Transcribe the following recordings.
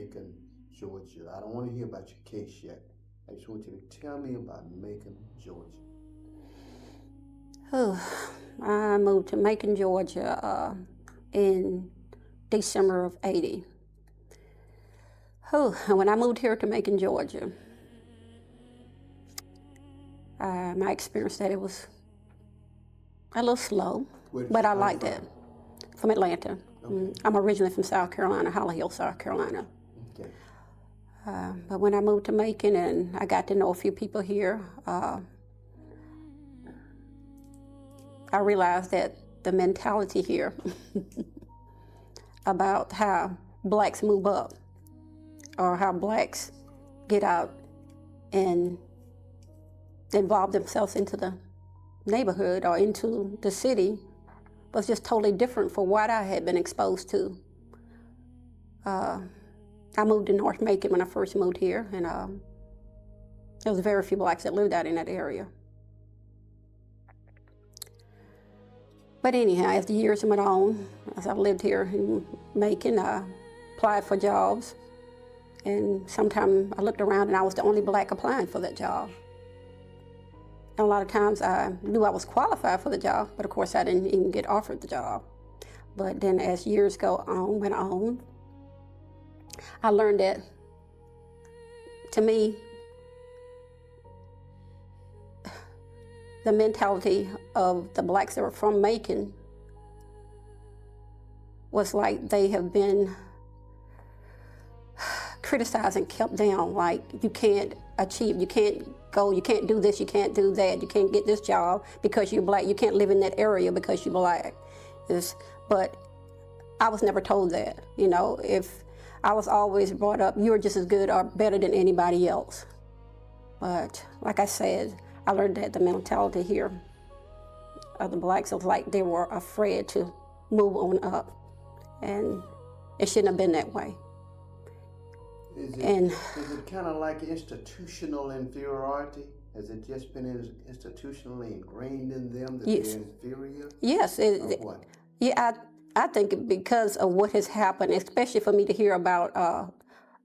Macon, Georgia. I don't want to hear about your case yet. I just want you to tell me about Macon, Georgia. Oh, I moved to Macon, Georgia in December of '80. Oh, and when I moved here to Macon, Georgia, my experience that it was a little slow, but I liked it. From Atlanta. Okay. I'm originally from South Carolina, Holly Hill, South Carolina. Okay. But when I moved to Macon and I got to know a few people here, I realized that the mentality here about how blacks move up or how blacks get out and involve themselves into the neighborhood or into the city was just totally different from what I had been exposed to. I moved to North Macon when I first moved here, and there was very few blacks that lived out in that area. But anyhow, as the years went on, as I lived here in Macon, I applied for jobs, and sometimes I looked around and I was the only black applying for that job. And a lot of times I knew I was qualified for the job, but of course I didn't even get offered the job. But then as years went on, I learned that, to me, the mentality of the blacks that were from Macon was like they have been criticized and kept down, like you can't achieve, you can't go, you can't do this, you can't do that, you can't get this job because you're black, you can't live in that area because you're black. But I was never told that, you know. If I was always brought up, you're just as good or better than anybody else. But like I said, I learned that the mentality here of the blacks was like they were afraid to move on up, and it shouldn't have been that way. Is it kind of like institutional inferiority? Has it just been institutionally ingrained in them that Yes. they're inferior? Yes. What? Yeah, I think because of what has happened, especially for me to hear about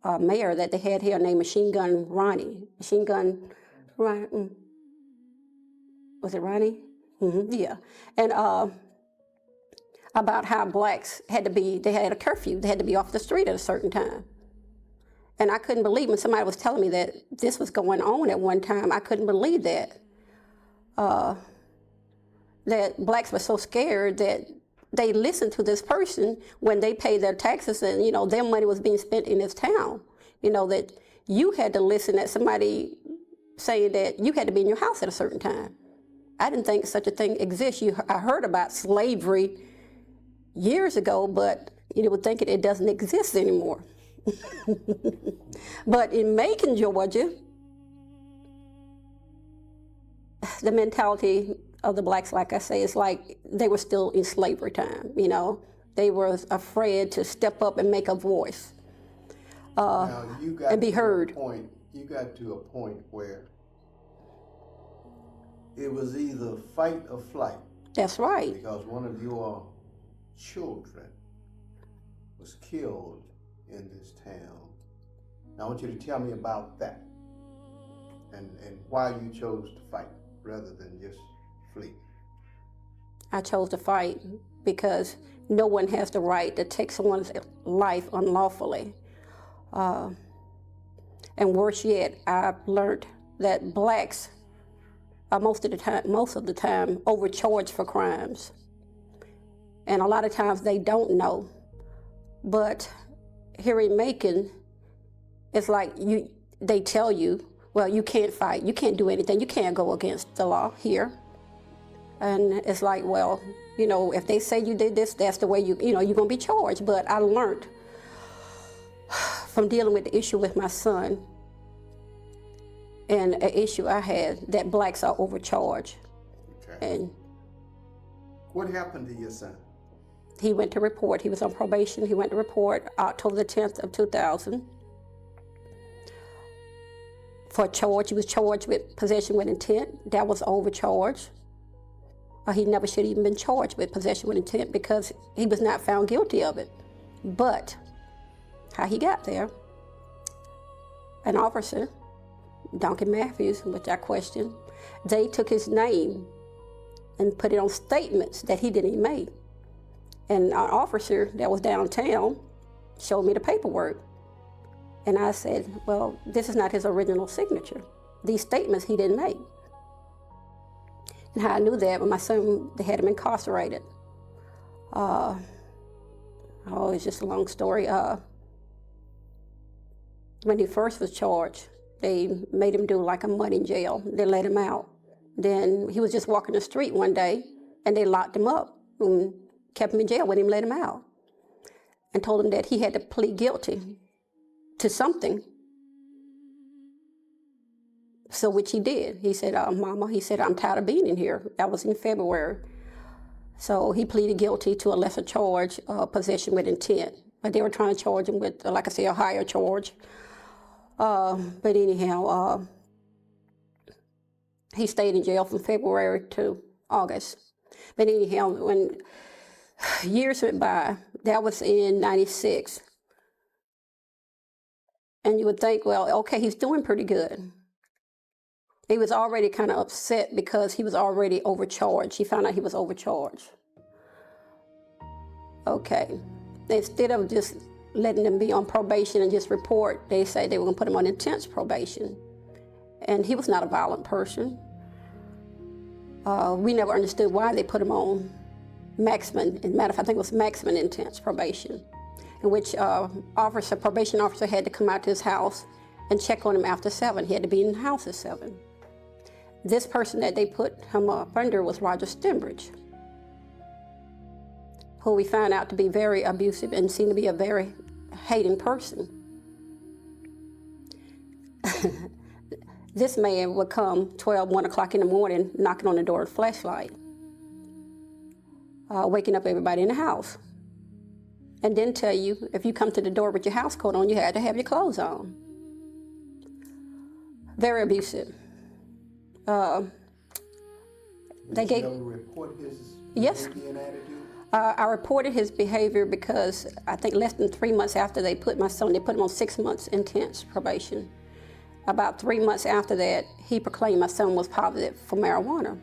a mayor that they had here named Machine Gun Ronnie. Machine Gun Ronnie. Was it Ronnie? Mm-hmm, yeah. And about how blacks they had a curfew. They had to be off the street at a certain time. And I couldn't believe when somebody was telling me that this was going on at one time. I couldn't believe that. That blacks were so scared that they listened to this person when they paid their taxes, and you know their money was being spent in this town. You know that you had to listen at somebody saying that you had to be in your house at a certain time. I didn't think such a thing exists. I heard about slavery years ago, but you would think it doesn't exist anymore. But in Macon, Georgia, the mentality of the blacks, like I say, is like they were still in slavery time, you know. They were afraid to step up and make a voice and be heard. You got to a point where it was either fight or flight. That's right. Because one of your children was killed in this town. Now I want you to tell me about that and why you chose to fight rather than just flee. I chose to fight because no one has the right to take someone's life unlawfully. And worse yet, I've learned that blacks are most of the time overcharged for crimes. And a lot of times they don't know. But here in Macon, it's like they tell you, well, you can't fight, you can't do anything, you can't go against the law here. And it's like, well, you know, if they say you did this, that's the way you're gonna be charged. But I learned from dealing with the issue with my son and an issue I had that blacks are overcharged. Okay. And what happened to your son? He went to report. He was on probation. He went to report October the 10th of 2000. He was charged with possession with intent. That was overcharged. He never should have even been charged with possession with intent because he was not found guilty of it. But how he got there, an officer, Duncan Matthews, which I questioned, they took his name and put it on statements that he didn't make. And an officer that was downtown showed me the paperwork. And I said, well, this is not his original signature. These statements he didn't make. And how I knew that, when my son, they had him incarcerated. It's just a long story. When he first was charged, they made him do like a month in jail. They let him out. Then he was just walking the street one day, and they locked him up and kept him in jail, wouldn't even let him out, and told him that he had to plead guilty to something. So which he did. He said, Mama, he said, I'm tired of being in here. That was in February. So he pleaded guilty to a lesser charge, possession with intent. But they were trying to charge him with, like I say, a higher charge. But anyhow, he stayed in jail from February to August. But anyhow, when years went by, that was in '96. And you would think, well, okay, he's doing pretty good. He was already kind of upset because he was already overcharged. He found out he was overcharged. Okay. Instead of just letting him be on probation and just report, they said they were going to put him on intense probation. And he was not a violent person. We never understood why they put him on maximum, as a matter of fact, I think it was maximum intense probation, in which probation officer had to come out to his house and check on him after 7. He had to be in the house at 7. This person that they put him up under was Roger Stembridge, who we found out to be very abusive and seemed to be a very hating person. This man would come 1 o'clock in the morning, knocking on the door with a flashlight, waking up everybody in the house, and then tell you if you come to the door with your house coat on, you had to have your clothes on. Very abusive. Did you ever report his behavior and attitude? I reported his behavior because I think less than 3 months after they put my son, they put him on 6 months intense probation. About 3 months after that, he proclaimed my son was positive for marijuana.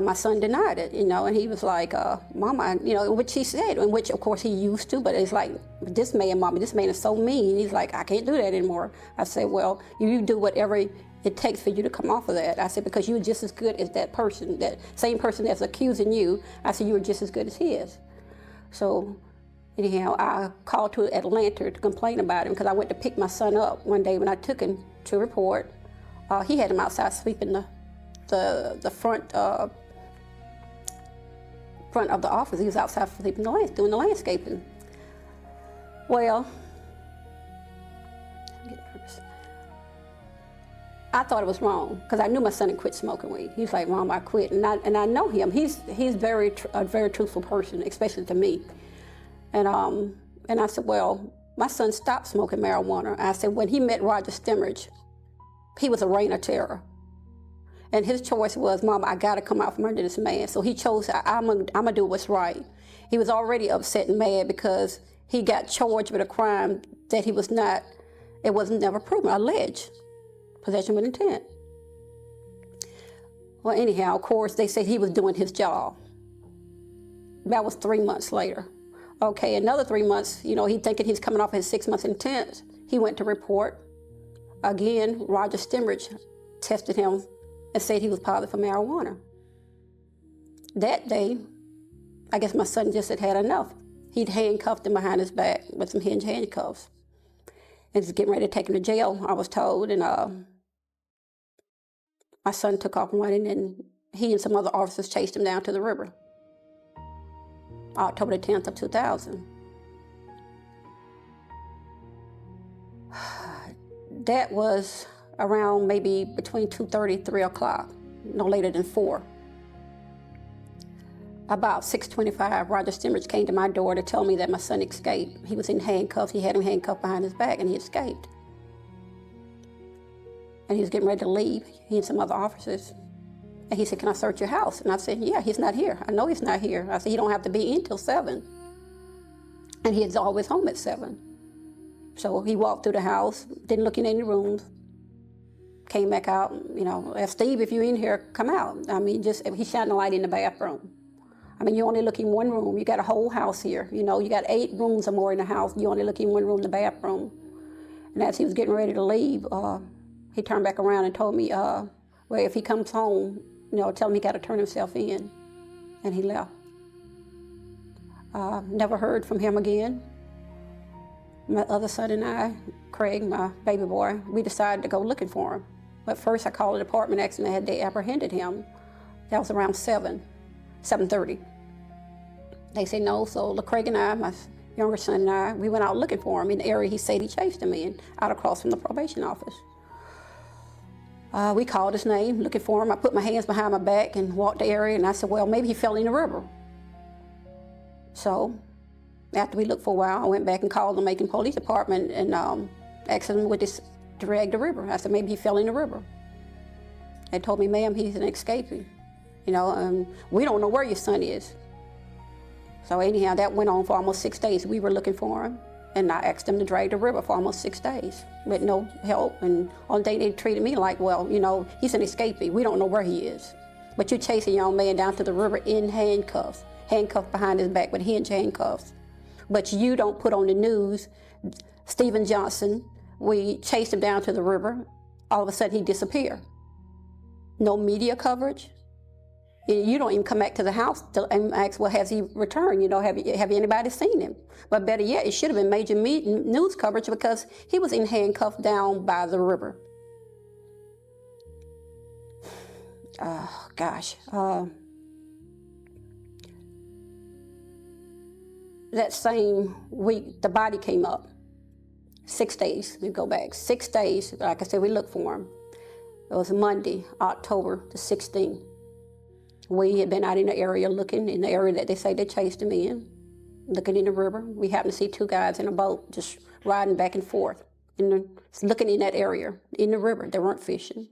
My son denied it, and he was like, Mama, which he said, and which of course he used to, but it's like, this man, Mama, this man is so mean. He's like, I can't do that anymore. I said, well, you do whatever it takes for you to come off of that. I said, because you're just as good as that person, that same person that's accusing you. I said, you were just as good as he is. So anyhow, I called to Atlanta to complain about him because I went to pick my son up one day when I took him to report. He had him outside sleeping the front of the office. He was outside sleeping doing the landscaping. Well, I thought it was wrong because I knew my son had quit smoking weed. He's like, Mom, I quit, and I know him. He's a very truthful person, especially to me. And I said, well, my son stopped smoking marijuana. I said, when he met Roger Stembridge, he was a reign of terror. And his choice was, Mama, I got to come out from under this man. So he chose, I'm going to do what's right. He was already upset and mad because he got charged with a crime that it was never proven, alleged. Possession with intent. Well, anyhow, of course, they said he was doing his job. That was 3 months later. Okay, another 3 months, he thinking he's coming off his 6 months intense. He went to report. Again, Roger Stembridge tested him and said he was positive for marijuana. That day, I guess my son just had enough. He'd handcuffed him behind his back with some hinge handcuffs. And was getting ready to take him to jail, I was told. And my son took off running, and he and some other officers chased him down to the river. October the 10th of 2000. That was around maybe between 2:30, 3 o'clock, no later than 4. About 6:25, Roger Stembridge came to my door to tell me that my son escaped. He was in handcuffs. He had him handcuffed behind his back, and he escaped. And he was getting ready to leave, he and some other officers. And he said, can I search your house? And I said, yeah, he's not here. I know he's not here. I said, he don't have to be in till 7. And he is always home at 7. So he walked through the house, didn't look in any rooms, came back out, asked Steve, if you're in here, come out. I mean, he shined a light in the bathroom. I mean, you only look in one room. You got a whole house here. You got 8 rooms or more in the house. You only look in one room, the bathroom. And as he was getting ready to leave, he turned back around and told me, well, if he comes home, tell him he got to turn himself in. And he left. Never heard from him again. My other son and I, Craig, my baby boy, we decided to go looking for him. But first I called the department asking had they apprehended him. That was around 7:30. They said no, so Craig and I, my younger son and I, we went out looking for him in the area he said he chased him in, out across from the probation office. We called his name, looking for him. I put my hands behind my back and walked the area, and I said, well, maybe he fell in the river. So after we looked for a while, I went back and called the Macon Police Department and asked them would this drag the river. I said, maybe he fell in the river. They told me, ma'am, he's an escapee. We don't know where your son is. So anyhow, that went on for almost 6 days. We were looking for him, and I asked them to drag the river for almost 6 days with no help. And on the day they treated me like, well, he's an escapee. We don't know where he is. But you chase a young man down to the river in handcuffs, handcuffed behind his back with hinge handcuffs. But you don't put on the news, Lamond Johnson, we chased him down to the river. All of a sudden he disappeared. No media coverage. You don't even come back to the house and ask, well, has he returned? Have anybody seen him? But better yet, it should have been major news coverage because he was in handcuffs down by the river. Gosh. That same week, the body came up. 6 days, we go back. 6 days, like I said, we looked for him. It was Monday, October the 16th. We had been out in the area looking, in the area that they say they chased him in, looking in the river. We happened to see 2 guys in a boat just riding back and forth, looking in that area, in the river. They weren't fishing.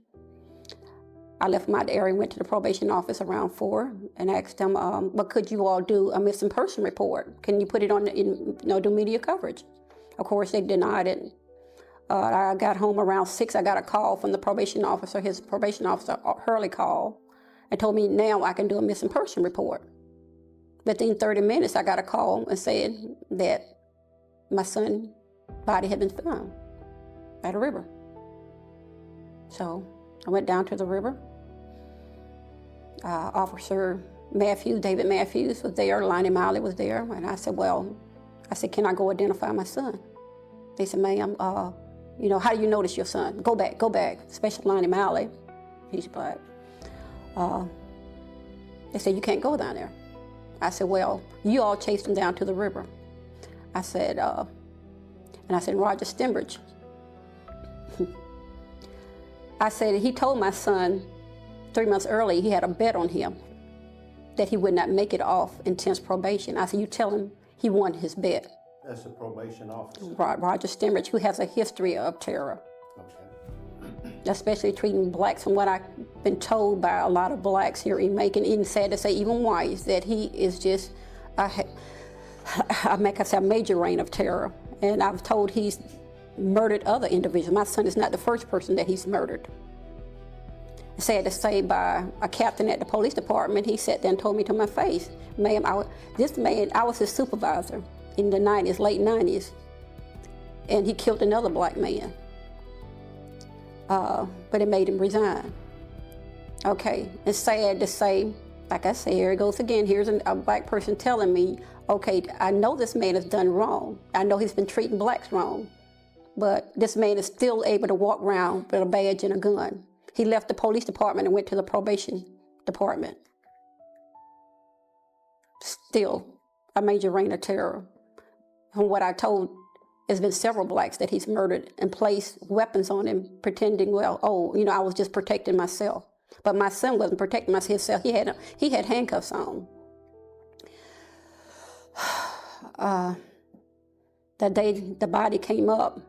I left them out the area and went to the probation office around 4 and asked them, what could you all do a missing person report? Can you put it on, do media coverage? Of course, they denied it. I got home around 6. I got a call from the probation officer. His probation officer, Hurley, called and told me now I can do a missing person report. Within 30 minutes, I got a call and said that my son's body had been found at a river. So I went down to the river. Officer Matthews, David Matthews was there, Lonnie Miley was there, and I said, can I go identify my son? They said, ma'am, how do you notice your son? Go back, especially Lonnie Miley, he's black. They said, you can't go down there. I said, well, you all chased him down to the river. I said, Roger Stembridge. I said, he told my son 3 months early he had a bet on him that he would not make it off intense probation. I said, you tell him he won his bet. That's the probation officer. Roger Stembridge, who has a history of terror. Okay. Especially treating blacks, from what I've been told by a lot of blacks here in Macon, even sad to say, even whites, that he is just, a major reign of terror. And I've told he's murdered other individuals. My son is not the first person that he's murdered. Sad to say, by a captain at the police department, he sat there and told me to my face, ma'am, I was his supervisor in the 90s, late 90s, and he killed another black man. But it made him resign. Okay, it's sad to say, like I say, here it goes again. Here's a black person telling me, okay, I know this man has done wrong. I know he's been treating blacks wrong, but this man is still able to walk around with a badge and a gun. He left the police department and went to the probation department. Still a major reign of terror. From what I told, there's been several blacks that he's murdered and placed weapons on him, pretending, well, I was just protecting myself. But my son wasn't protecting himself. He had handcuffs on. That day the body came up,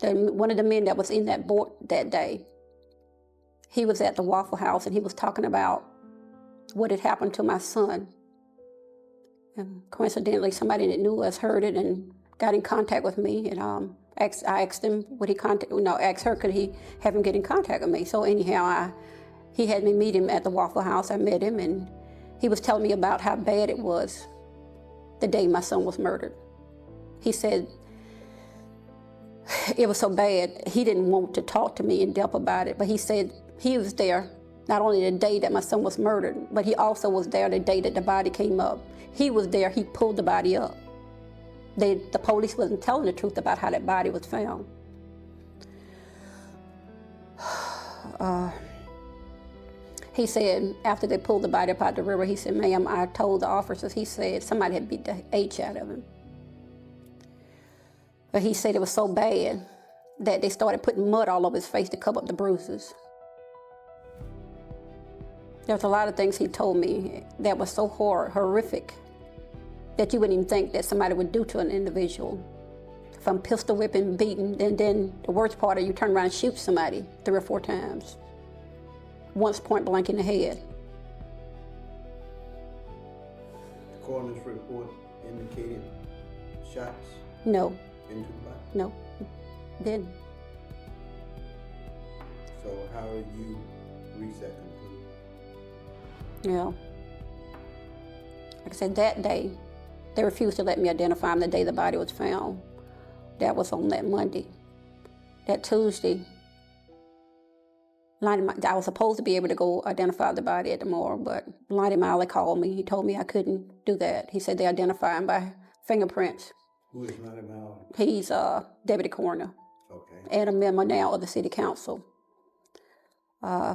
one of the men that was in that boat that day, he was at the Waffle House and he was talking about what had happened to my son. And coincidentally, somebody that knew us heard it and got in contact with me. And I asked him, would he asked her, could he have him get in contact with me? So anyhow, he had me meet him at the Waffle House. I met him, and he was telling me about how bad it was the day my son was murdered. He said it was so bad, he didn't want to talk to me in depth about it, but he said he was there not only the day that my son was murdered, but he also was there the day that the body came up. He was there, he pulled the body up. The police wasn't telling the truth about how that body was found. He said after they pulled the body up out the river, he said, ma'am, I told the officers, he said somebody had beat the H out of him. But he said it was so bad that they started putting mud all over his face to cover up the bruises. There's a lot of things he told me that was so horrific that you wouldn't even think that somebody would do to an individual. From pistol whipping, beating, and then the worst part is you turn around and shoot somebody 3 or 4 times. Once point blank in the head. The coroner's report indicated shots No, into the body. no, didn't. So how did you reach that conclusion? Yeah. Like I said, that day, they refused to let me identify him the day the body was found. That was on that Monday. That Tuesday, I was supposed to be able to go identify the body at the morgue, but Lonnie Miley called me. He told me I couldn't do that. He said they identify him by fingerprints. Who is Lonnie Miley? He's a deputy coroner. Okay. And a member now of the city council.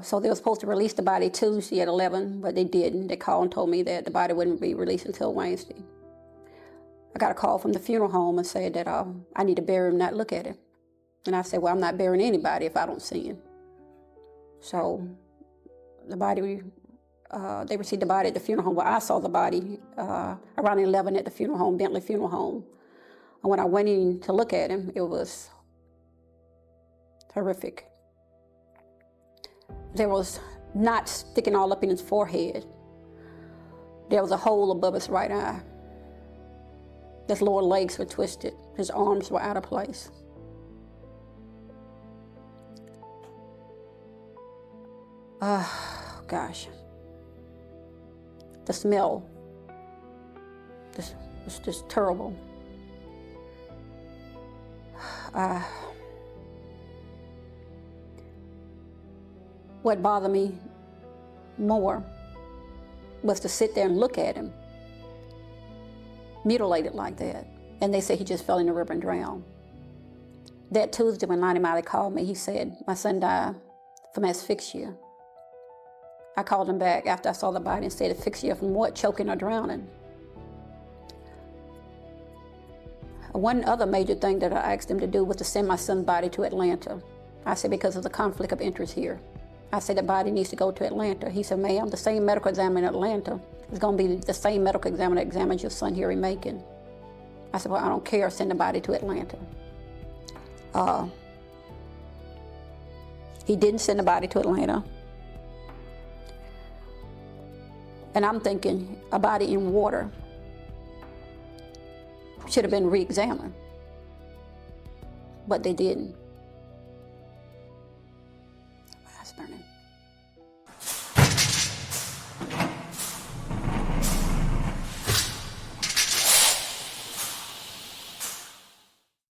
So they were supposed to release the body Tuesday at 11, but they didn't. They called and told me that the body wouldn't be released until Wednesday. I got a call from the funeral home and said that I need to bury him, not look at him. And I said, well, I'm not burying anybody if I don't see him. So the body, they received the body at the funeral home. Well, I saw the body around 11 at the funeral home, Bentley Funeral Home. And when I went in to look at him, it was horrific. There was knots sticking all up in his forehead. There was a hole above his right eye. His lower legs were twisted. His arms were out of place. Gosh. The smell was just terrible. What bothered me more was to sit there and look at him, mutilated like that. And they said he just fell in the river and drowned. That Tuesday when Lonnie Miley called me, he said, my son died from asphyxia. I called him back after I saw the body and said, asphyxia from what, choking or drowning? One other major thing that I asked him to do was to send my son's body to Atlanta. I said, because of the conflict of interest here. I said, the body needs to go to Atlanta. He said, ma'am, the same medical examiner in Atlanta is going to be the same medical examiner that examines your son here in Macon. I said, well, I don't care, send the body to Atlanta. He didn't send the body to Atlanta. And I'm thinking a body in water should have been re-examined, but they didn't. My eyes burning.